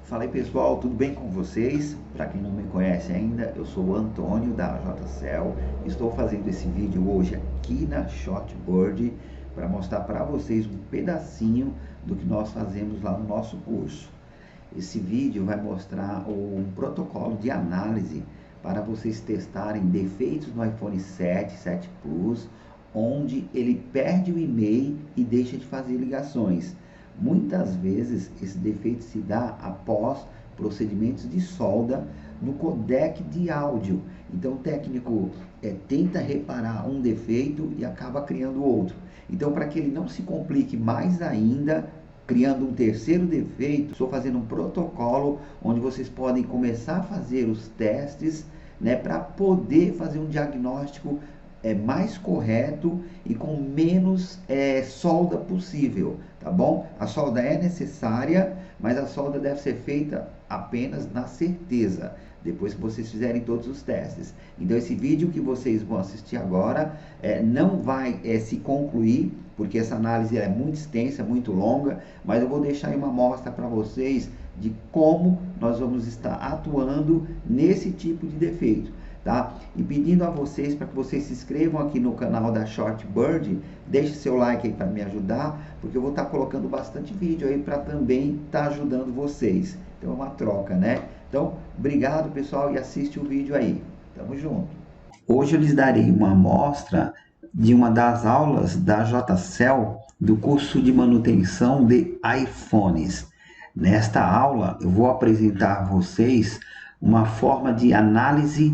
Fala aí pessoal, tudo bem com vocês? Para quem não me conhece ainda, eu sou o Antônio da JCL. Estou fazendo esse vídeo hoje aqui na Shortboard para mostrar para vocês um pedacinho do que nós fazemos lá no nosso curso. Esse vídeo vai mostrar um protocolo de análise para vocês testarem defeitos no iPhone 7, 7 Plus, onde ele perde o e-mail e deixa de fazer ligações. Muitas vezes esse defeito se dá após procedimentos de solda no codec de áudio. Então o técnico tenta reparar um defeito e acaba criando outro. Então, para que ele não se complique mais ainda, criando um terceiro defeito, estou fazendo um protocolo onde vocês podem começar a fazer os testes, para poder fazer um diagnóstico mais correto e com menos solda possível, tá bom? A solda é necessária, mas a solda deve ser feita apenas na certeza, depois que vocês fizerem todos os testes. Então esse vídeo que vocês vão assistir agora não vai se concluir, porque essa análise é muito extensa, muito longa, mas eu vou deixar aí uma amostra para vocês de como nós vamos estar atuando nesse tipo de defeito. Tá? E pedindo a vocês para que vocês se inscrevam aqui no canal da Shortboard, deixe seu like aí para me ajudar, porque eu vou estar colocando bastante vídeo aí para também estar ajudando vocês. Então é uma troca, né? Então, obrigado pessoal e assiste o vídeo aí. Tamo junto. Hoje eu lhes darei uma amostra de uma das aulas da JCL do curso de manutenção de iPhones. Nesta aula eu vou apresentar a vocês uma forma de análise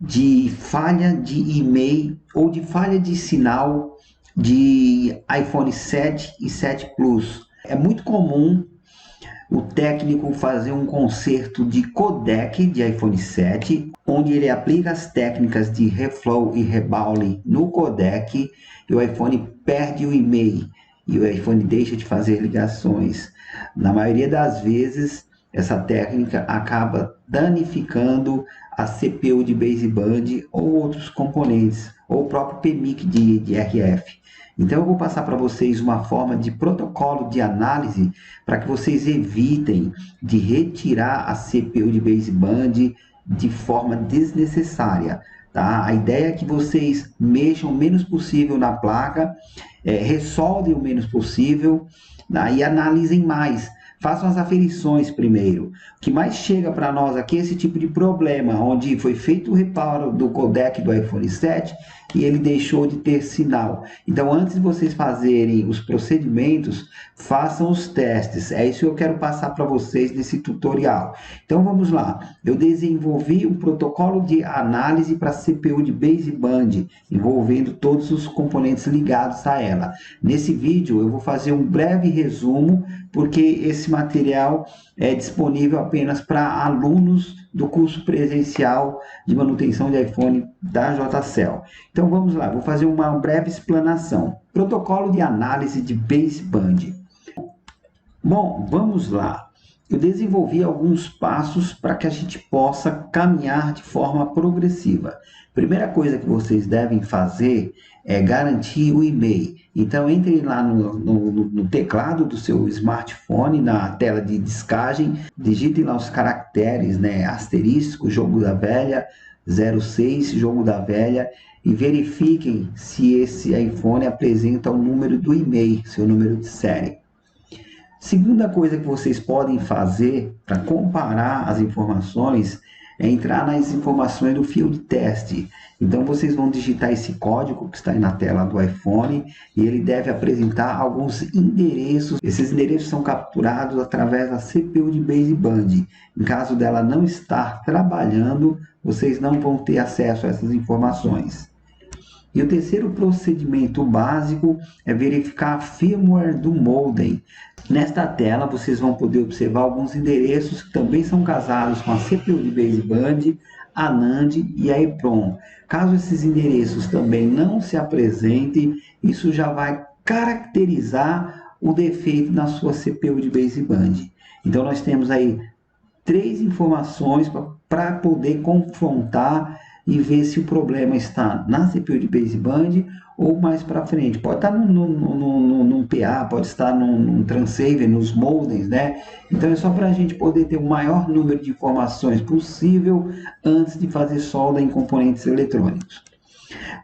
de falha de e-mail ou de falha de sinal de iPhone 7 e 7 Plus. É muito comum o técnico fazer um conserto de codec de iPhone 7, onde ele aplica as técnicas de reflow e rebalde no codec e o iPhone perde o e-mail e o iPhone deixa de fazer ligações. Na maioria das vezes, essa técnica acaba danificando a CPU de baseband ou outros componentes, ou o próprio PMIC de RF. Então eu vou passar para vocês uma forma de protocolo de análise para que vocês evitem de retirar a CPU de baseband de forma desnecessária. Tá? A ideia é que vocês mexam o menos possível na placa, ressoldem o menos possível, e analisem mais. Façam as aferições primeiro. O que mais chega para nós aqui é esse tipo de problema, onde foi feito o reparo do codec do iPhone 7 e ele deixou de ter sinal. Então, antes de vocês fazerem os procedimentos, façam os testes. É isso que eu quero passar para vocês nesse tutorial. Então, vamos lá. Eu desenvolvi um protocolo de análise para CPU de baseband, envolvendo todos os componentes ligados a ela. Nesse vídeo, eu vou fazer um breve resumo, porque esse material é disponível apenas para alunos do curso presencial de manutenção de iPhone da JCL. Então vamos lá, vou fazer uma breve explanação. Protocolo de análise de baseband. Bom, vamos lá. Eu desenvolvi alguns passos para que a gente possa caminhar de forma progressiva. Primeira coisa que vocês devem fazer é garantir o e-mail. Então, entrem lá no teclado do seu smartphone, na tela de descagem, digitem lá os caracteres, asterisco, jogo da velha, 06, jogo da velha, e verifiquem se esse iPhone apresenta o número do e-mail, seu número de série. Segunda coisa que vocês podem fazer para comparar as informações é entrar nas informações do field test. Então vocês vão digitar esse código que está aí na tela do iPhone e ele deve apresentar alguns endereços. Esses endereços são capturados através da CPU de baseband. Em caso dela não estar trabalhando, vocês não vão ter acesso a essas informações. E o terceiro procedimento básico é verificar a firmware do modem. Nesta tela vocês vão poder observar alguns endereços que também são casados com a CPU de baseband, a NAND e a EEPROM. Caso esses endereços também não se apresentem, isso já vai caracterizar o defeito na sua CPU de baseband. Então nós temos aí 3 informações para poder confrontar e ver se o problema está na CPU de baseband ou mais para frente. Pode estar num PA, pode estar num transceiver, nos modems, né? Então é só para a gente poder ter o maior número de informações possível antes de fazer solda em componentes eletrônicos.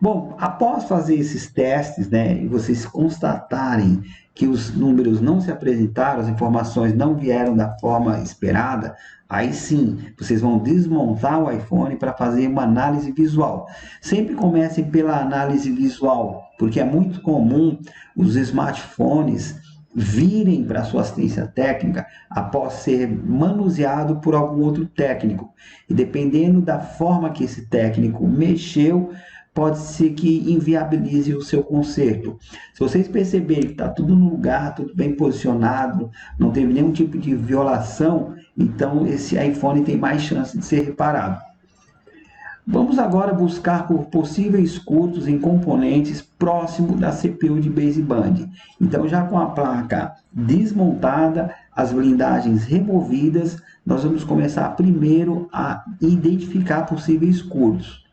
Bom, após fazer esses testes, né, e vocês constatarem que os números não se apresentaram, as informações não vieram da forma esperada, aí sim, vocês vão desmontar o iPhone para fazer uma análise visual. Sempre comecem pela análise visual, porque é muito comum os smartphones virem para a sua assistência técnica após ser manuseado por algum outro técnico. E dependendo da forma que esse técnico mexeu, pode ser que inviabilize o seu conserto. Se vocês perceberem que está tudo no lugar, tudo bem posicionado, não teve nenhum tipo de violação, então esse iPhone tem mais chance de ser reparado. Vamos agora buscar por possíveis curtos em componentes próximo da CPU de baseband. Então, já com a placa desmontada, as blindagens removidas, nós vamos começar primeiro a identificar possíveis curtos.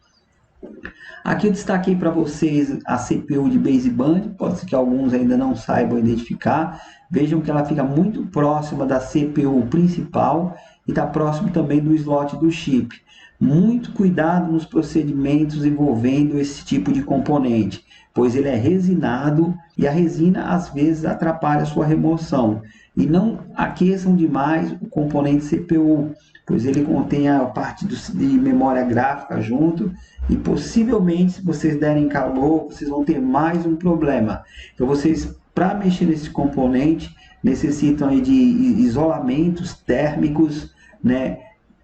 Aqui eu destaquei para vocês a CPU de baseband, pode ser que alguns ainda não saibam identificar. Vejam que ela fica muito próxima da CPU principal e está próximo também do slot do chip. Muito cuidado nos procedimentos envolvendo esse tipo de componente, pois ele é resinado e a resina às vezes atrapalha a sua remoção. E não aqueçam demais o componente CPU, pois ele contém a parte de memória gráfica junto e possivelmente, se vocês derem calor, vocês vão ter mais um problema. Então vocês, para mexer nesse componente, necessitam aí de isolamentos térmicos, né?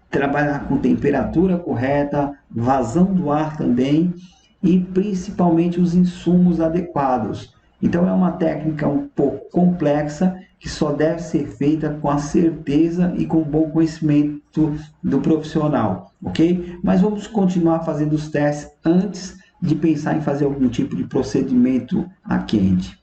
Trabalhar com temperatura correta, vazão do ar também e principalmente os insumos adequados. Então é uma técnica um pouco complexa que só deve ser feita com a certeza e com bom conhecimento do profissional, ok? Mas vamos continuar fazendo os testes antes de pensar em fazer algum tipo de procedimento a quente.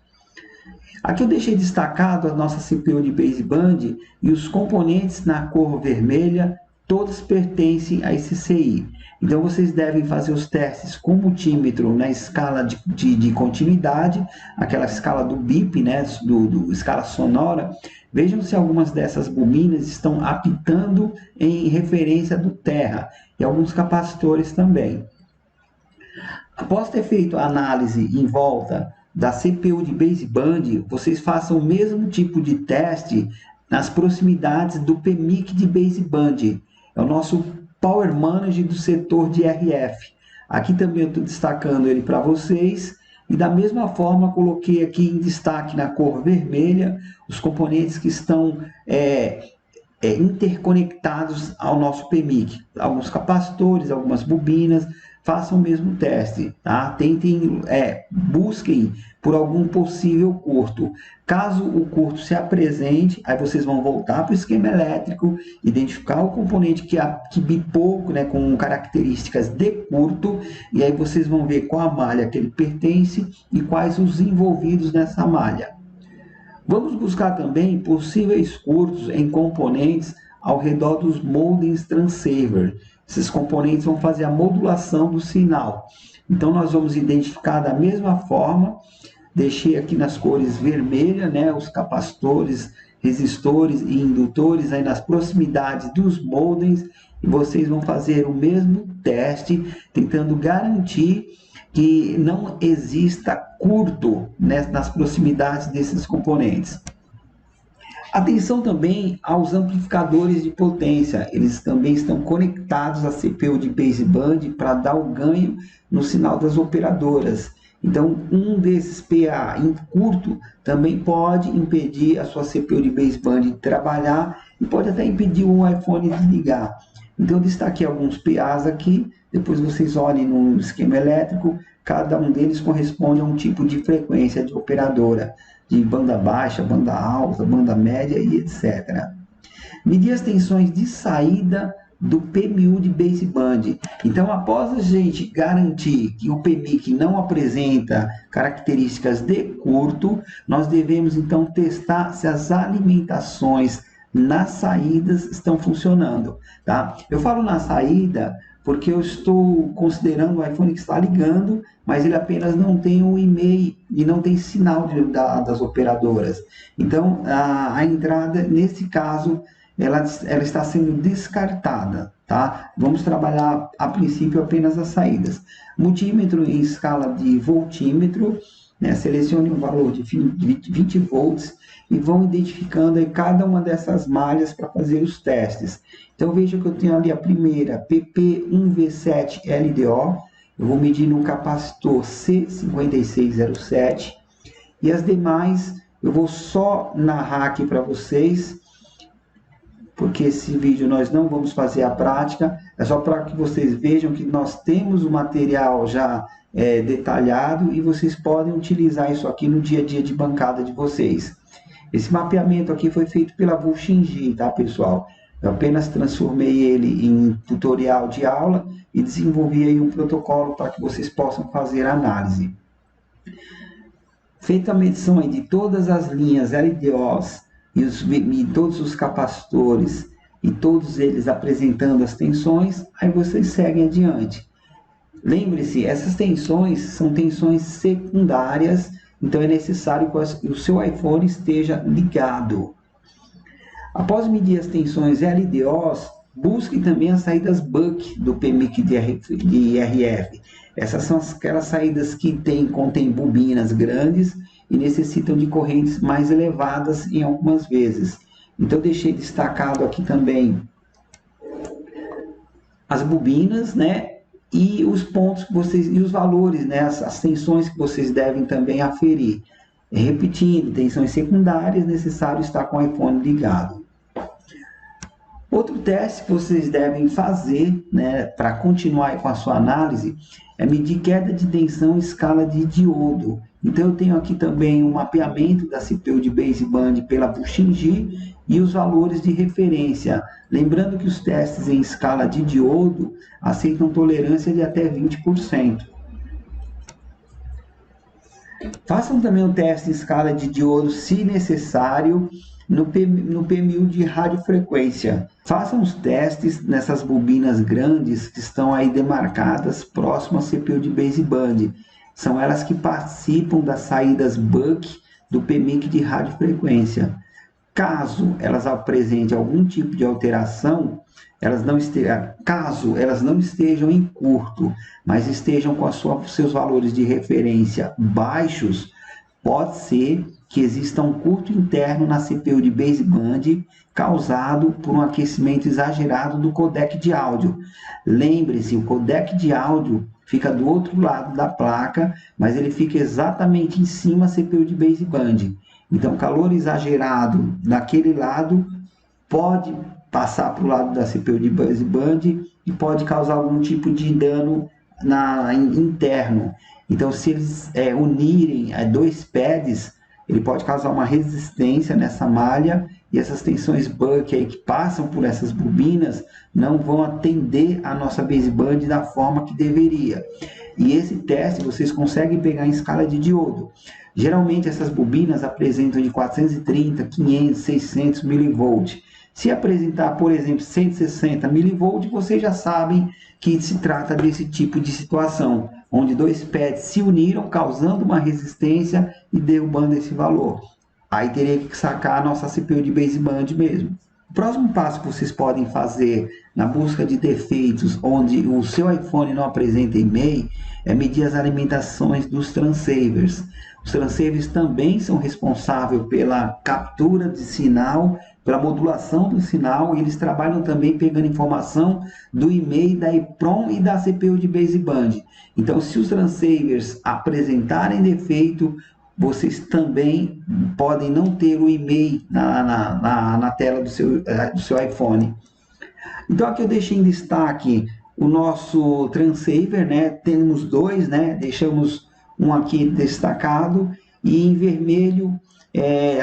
Aqui eu deixei destacado a nossa CPU de baseband e os componentes na cor vermelha, todos pertencem a esse CI. Então, vocês devem fazer os testes com multímetro na escala de continuidade, aquela escala do BIP, né, do escala sonora. Vejam se algumas dessas bobinas estão apitando em referência do terra e alguns capacitores também. Após ter feito a análise em volta da CPU de baseband, vocês façam o mesmo tipo de teste nas proximidades do PMIC de baseband. É o nosso Power Manager do setor de RF. Aqui também eu estou destacando ele para vocês. E da mesma forma, coloquei aqui em destaque na cor vermelha os componentes que estão interconectados ao nosso PMIC. Alguns capacitores, algumas bobinas. Façam o mesmo teste, tá? Tentem, busquem por algum possível curto. Caso o curto se apresente, aí vocês vão voltar para o esquema elétrico, identificar o componente que bipou, né, com características de curto, e aí vocês vão ver qual a malha que ele pertence e quais os envolvidos nessa malha. Vamos buscar também possíveis curtos em componentes ao redor dos modems transceiver. Esses componentes vão fazer a modulação do sinal. Então, nós vamos identificar da mesma forma. Deixei aqui nas cores vermelha, né, os capacitores, resistores e indutores aí nas proximidades dos modems. E vocês vão fazer o mesmo teste, tentando garantir que não exista curto, né, nas proximidades desses componentes. Atenção também aos amplificadores de potência, eles também estão conectados à CPU de baseband para dar o ganho no sinal das operadoras. Então, um desses PA em curto também pode impedir a sua CPU de baseband de trabalhar e pode até impedir o iPhone de ligar. Então, eu destaquei alguns PAs aqui, depois vocês olhem no esquema elétrico, cada um deles corresponde a um tipo de frequência de operadora, de banda baixa, banda alta, banda média e etc. Medir as tensões de saída do PMU de baseband. Então, após a gente garantir que o PMIC não apresenta características de curto, nós devemos então testar se as alimentações nas saídas estão funcionando, tá? Eu falo na saída porque eu estou considerando o iPhone que está ligando, mas ele apenas não tem o e-mail e não tem sinal das operadoras. Então, a entrada, nesse caso, ela está sendo descartada, tá? Vamos trabalhar, a princípio, apenas as saídas. Multímetro em escala de voltímetro, né? Selecione um valor de 20 volts e vão identificando aí cada uma dessas malhas para fazer os testes. Então, veja que eu tenho ali a primeira, PP1V7LDO, eu vou medir no capacitor C5607, e as demais eu vou só narrar aqui para vocês, porque esse vídeo nós não vamos fazer a prática, é só para que vocês vejam que nós temos o material já detalhado e vocês podem utilizar isso aqui no dia a dia de bancada de vocês. Esse mapeamento aqui foi feito pela Vulxinji, tá, pessoal? Eu apenas transformei ele em tutorial de aula e desenvolvi aí um protocolo para que vocês possam fazer a análise. Feita a medição aí de todas as linhas LDOs e todos os capacitores e todos eles apresentando as tensões, aí vocês seguem adiante. Lembre-se, essas tensões são tensões secundárias, então é necessário que o seu iPhone esteja ligado. Após medir as tensões LDOs, busque também as saídas buck do PMIC de RF. Essas são aquelas saídas que contêm bobinas grandes e necessitam de correntes mais elevadas em algumas vezes. Então, deixei destacado aqui também as bobinas, né? E os pontos que vocês, e os valores, né? As tensões que vocês devem também aferir. Repetindo, tensões secundárias, necessário estar com o iPhone ligado. Outro teste que vocês devem fazer, né, para continuar com a sua análise, é medir queda de tensão em escala de diodo. Então, eu tenho aqui também um mapeamento da CPU de baseband pela Vulxinji e os valores de referência. Lembrando que os testes em escala de diodo aceitam tolerância de até 20%. Façam também um teste em escala de diodo, se necessário, no PMU de radiofrequência. Façam os testes nessas bobinas grandes que estão aí demarcadas próximo à CPU de baseband. São elas que participam das saídas buck do PMIC de radiofrequência. Caso elas apresentem algum tipo de alteração, caso elas não estejam em curto, mas estejam com seus valores de referência baixos, pode ser que exista um curto interno na CPU de baseband causado por um aquecimento exagerado do codec de áudio. Lembre-se, o codec de áudio fica do outro lado da placa, mas ele fica exatamente em cima da CPU de baseband. Então, calor exagerado naquele lado pode passar para o lado da CPU de baseband e pode causar algum tipo de dano interno. Então, se eles unirem dois pads, ele pode causar uma resistência nessa malha e essas tensões buck aí que passam por essas bobinas não vão atender a nossa baseband da forma que deveria. E esse teste vocês conseguem pegar em escala de diodo. Geralmente essas bobinas apresentam de 430, 500, 600 mV. Se apresentar, por exemplo, 160 mV, vocês já sabem que se trata desse tipo de situação, onde dois pads se uniram, causando uma resistência e derrubando esse valor. Aí teria que sacar a nossa CPU de baseband mesmo. O próximo passo que vocês podem fazer na busca de defeitos onde o seu iPhone não apresenta e-mail é medir as alimentações dos transceivers. Os transceivers também são responsáveis pela captura de sinal, pela modulação do sinal, e eles trabalham também pegando informação do e-mail da EEPROM e da CPU de baseband. Então, se os transceivers apresentarem defeito, vocês também podem não ter o e-mail na tela do seu iPhone. Então, aqui eu deixei em destaque o nosso transceiver, né? Temos dois, né? Deixamos um aqui destacado e em vermelho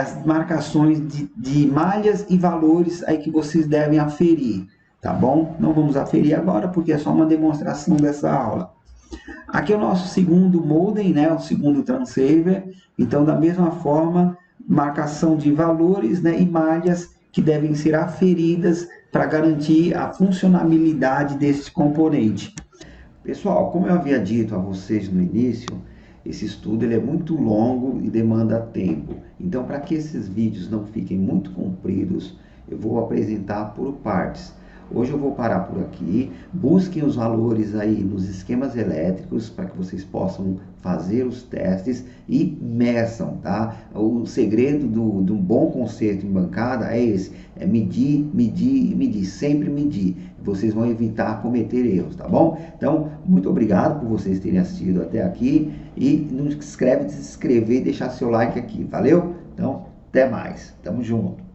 as marcações de malhas e valores aí que vocês devem aferir, tá bom? Não vamos aferir agora porque é só uma demonstração dessa aula. Aqui é o nosso segundo modem, né? O segundo transceiver. Então, da mesma forma, marcação de valores, né? E malhas que devem ser aferidas para garantir a funcionalidade desse componente. Pessoal, como eu havia dito a vocês no início, esse estudo ele é muito longo e demanda tempo. Então, para que esses vídeos não fiquem muito compridos, eu vou apresentar por partes. Hoje eu vou parar por aqui. Busquem os valores aí nos esquemas elétricos para que vocês possam fazer os testes e meçam, tá? O segredo do bom conserto em bancada é esse, é medir, medir e medir, sempre medir. Vocês vão evitar cometer erros, tá bom? Então, muito obrigado por vocês terem assistido até aqui e não esquece de se inscrever e deixar seu like aqui, valeu? Então, até mais, tamo junto.